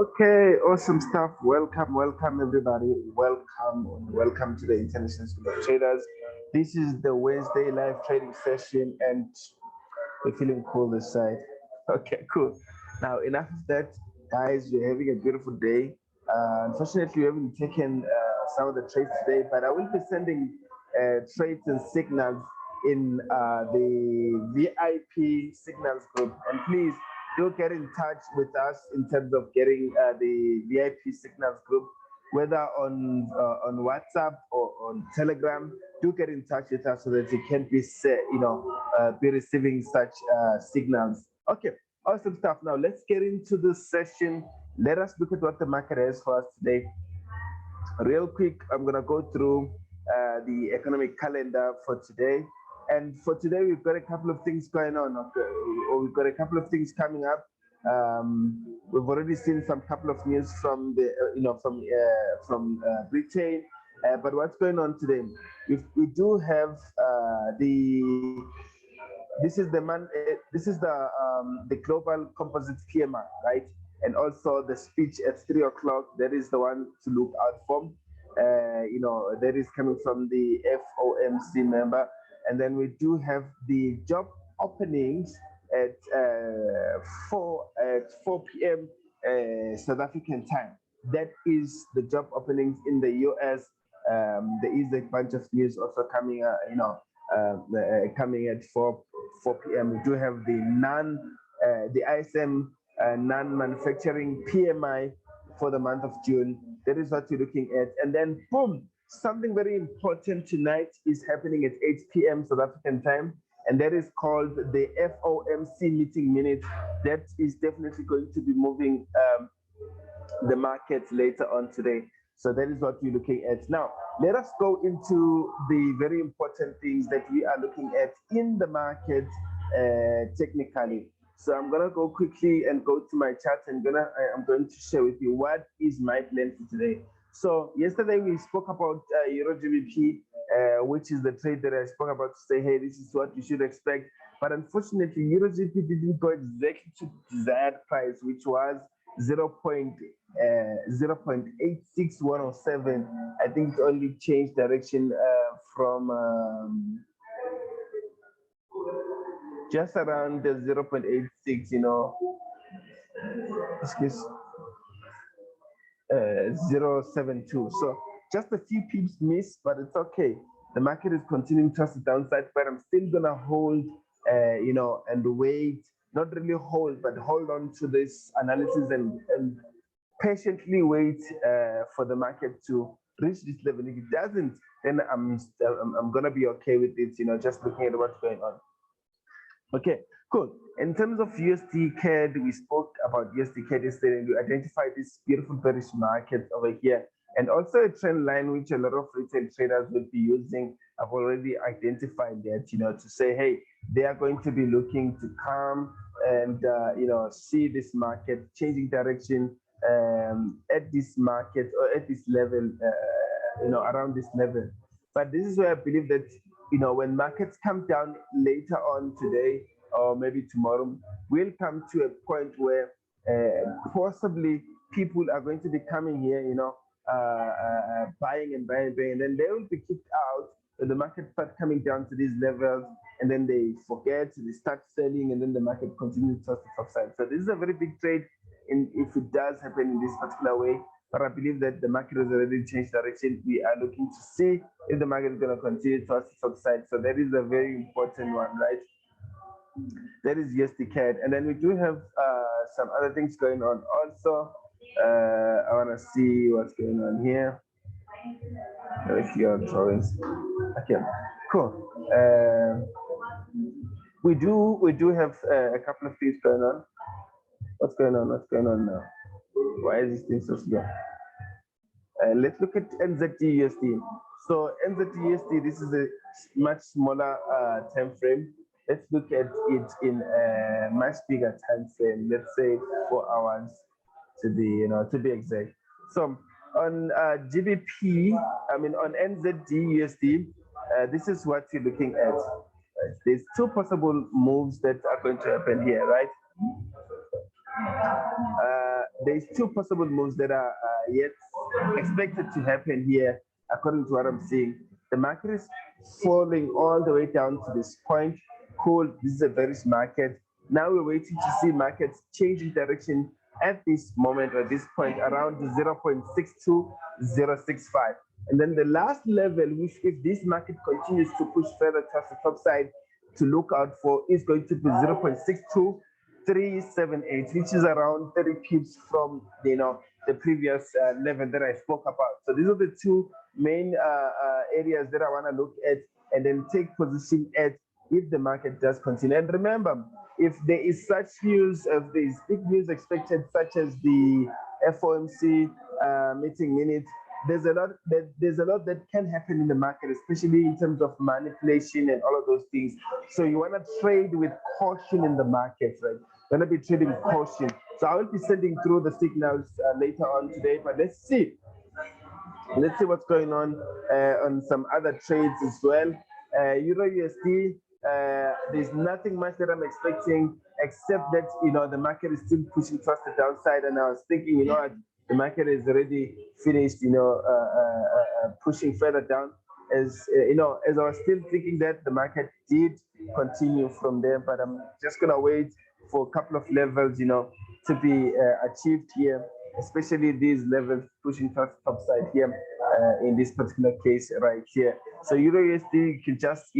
Okay, awesome stuff. Welcome everybody. Welcome to the International School of Traders. This is the Wednesday live trading session, and we're feeling cool this side. Okay, cool. Now, enough of that, guys. We're having a beautiful day. Unfortunately, we haven't taken some of the trades today, but I will be sending trades and signals in the VIP signals group. And please do get in touch with us in terms of getting the VIP signals group, whether on WhatsApp or on Telegram. Do get in touch with us so that you can be receiving such signals. Okay, awesome stuff. Now let's get into the session. Let us look at what the market has for us today. Real quick, I'm gonna go through the economic calendar for today. And for today, we've got a couple of things going on, okay, or we've got a couple of things coming up. We've already seen some couple of news from Britain. But what's going on today? We do have this is the global composite PMI, right? And also the speech at 3 o'clock. That is the one to look out for. That is coming from the FOMC member. And then we do have the job openings at 4 p.m. South African time. That is the job openings in the US. There is a bunch of news also coming, coming at 4 p.m. We do have the ISM non-manufacturing PMI for the month of June. That is what we're looking at. And then boom, something very important tonight is happening at 8 p.m. South African time, and that is called the FOMC meeting minutes. That is definitely going to be moving the market later on today. So that is what we're looking at. Now, let us go into the very important things that we are looking at in the market technically. So I'm gonna go quickly and go to my chart and I'm going to share with you what is my plan for today. So yesterday we spoke about Euro GBP, which is the trade that I spoke about to say, hey, this is what you should expect. But unfortunately, Euro GBP didn't go exactly to desired price, which was 0.86107. I think it only changed direction from just around the 0.86, excuse 0.72. So just a few pips miss, but it's okay. The market is continuing towards the downside, but I'm still gonna hold, and wait. Not really hold, but hold on to this analysis and patiently wait for the market to reach this level. If it doesn't, then I'm gonna be okay with it. Just looking at what's going on. Okay, cool. In terms of USD CAD, we spoke about USD CAD yesterday, and we identified this beautiful bearish market over here, and also a trend line which a lot of retail traders will be using. I've already identified that, to say, hey, they are going to be looking to come and see this market changing direction at this market or at this level, around this level. But this is where I believe that when markets come down later on today or maybe tomorrow, we'll come to a point where possibly people are going to be coming here, buying and buying and buying, and then they will be kicked out. So the market start coming down to these levels, and then they forget, they start selling, and then the market continues to the top side. So this is a very big trade, if it does happen in this particular way. But I believe that the market has already changed direction. We are looking to see if the market is going to continue towards the top side. So that is a very important one, right? That is USD CAD. And then we do have some other things going on also. I want to see what's going on here. If your drawings. Okay, cool. We do have a couple of things going on. What's going on? What's going on now? Why is this thing so slow? Let's look at NZD-USD. So NZD-USD, this is a much smaller time frame. Let's look at it in a much bigger time frame. Let's say 4 hours to be exact. So on GBP, on NZD-USD, this is what you're looking at. There's two possible moves that are going to happen here, right? there's two possible moves that are yet expected to happen here, according to what I'm seeing. The market is falling all the way down to this point. Cool, this is a bearish market. Now we're waiting to see markets changing direction at this moment, at this point, around 0.62065. And then the last level, which if this market continues to push further towards the top side, to look out for is going to be 0.62378, which is around 30 pips from the previous level that I spoke about. So these are the two main areas that I want to look at and then take position at if the market does continue. And remember, if there is such news, if there is big news expected, such as the FOMC meeting minutes, there's a lot that can happen in the market, especially in terms of manipulation and all of those things. So you want to trade with caution in the market, right? You want to be trading with caution. So I will be sending through the signals later on today, but let's see what's going on some other trades as well. Euro USD, there's nothing much that I'm expecting except that the market is still pushing towards the downside, and I was thinking the market is already finished pushing further down, as I was still thinking that the market did continue from there, but I'm just gonna wait for a couple of levels to be achieved here, especially these levels pushing towards the top side here in this particular case right here. So Euro USD, you can just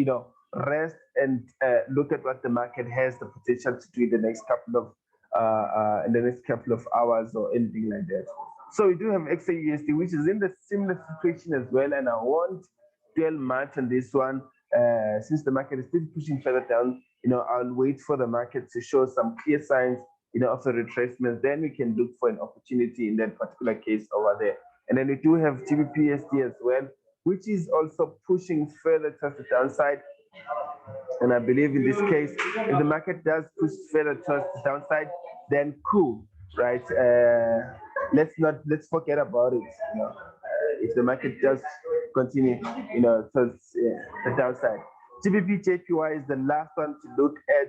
rest and look at what the market has the potential to do in the next couple of hours or anything like that. So we do have XAUSD, which is in the similar situation as well, and I won't dwell much on this one since the market is still pushing further down. I'll wait for the market to show some clear signs of a retracement. Then we can look for an opportunity in that particular case over there. And then we do have GBPSD as well, which is also pushing further towards the downside. And I believe in this case, if the market does push further towards the downside, then cool, right? Let's forget about it. If the market does continue, towards the downside. GBP JPY is the last one to look at.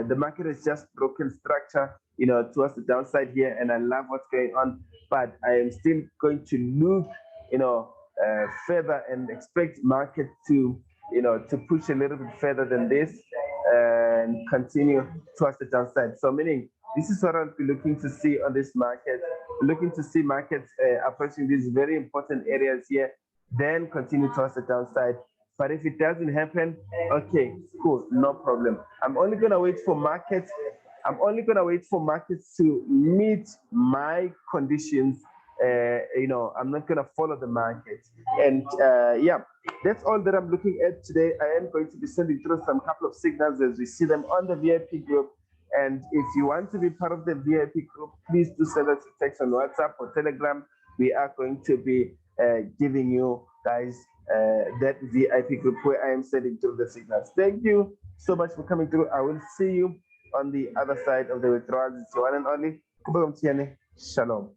The market has just broken structure, towards the downside here, and I love what's going on. But I am still going to look, further and expect market to push a little bit further than this and continue towards the downside. So meaning this is what I'll be looking to see on this market, looking to see markets approaching these very important areas here, then continue towards the downside. But if it doesn't happen, okay, cool, no problem. I'm only gonna wait for markets to meet my conditions. I'm not gonna follow the market. And that's all that I'm looking at today. I am going to be sending through some couple of signals as we see them on the VIP group. And if you want to be part of the VIP group, please do send us a text on WhatsApp or Telegram. We are going to be giving you guys that VIP group where I am sending through the signals. Thank you so much for coming through. I will see you on the other side of the withdrawals. It's your one and only Kubanga Mtiani. Shalom.